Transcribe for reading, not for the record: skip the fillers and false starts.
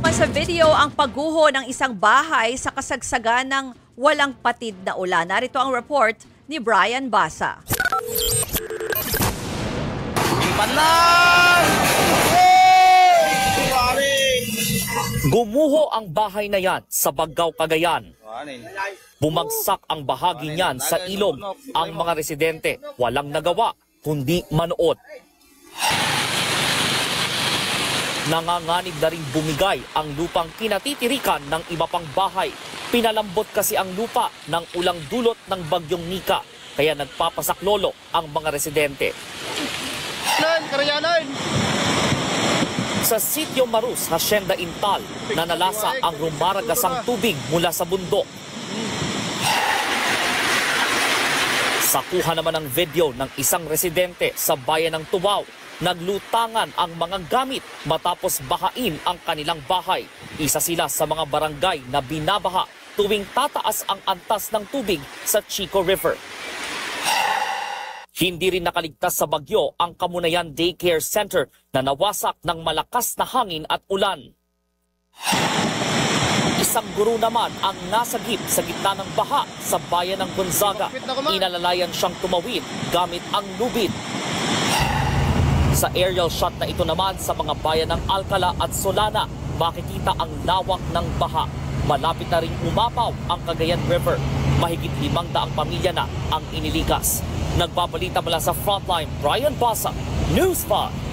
naman sa video ang pagguho ng isang bahay sa kasagsagan ng walang patid na ulan. Narito ang report ni Brian Basa. Gumuho ang bahay na yan sa Bagao, Cagayan. Bumagsak ang bahagi niyan sa ilog. Ang mga residente walang nagawa kundi manood. Nanganganib na rin bumigay ang lupang kinatitirikan ng iba pang bahay. Pinalambot kasi ang lupa ng ulang dulot ng bagyong Nika, kaya nagpapasaklolo ang mga residente. Sa Sitio Marus, Hacienda Intal, nanalasa ang rumaragasang tubig mula sa bundok. Sakuha naman ang video ng isang residente sa bayan ng Tubao. Naglutangan ang mga gamit matapos bahain ang kanilang bahay. Isa sila sa mga barangay na binabaha tuwing tataas ang antas ng tubig sa Chico River. Hindi rin nakaligtas sa bagyo ang Kamunayan Daycare Center na nawasak ng malakas na hangin at ulan. Isang guro naman ang nasagip sa gitna ng baha sa bayan ng Gonzaga. Inalalayan siyang tumawid gamit ang lubid. Sa aerial shot na ito naman sa mga bayan ng Alcala at Solana, makikita ang lawak ng baha. Malapit na rin umapaw ang Cagayan River. Mahigit 500 pamilya na ang inilikas. Nagbabalita mula sa Frontline, Brian Basa, News 5.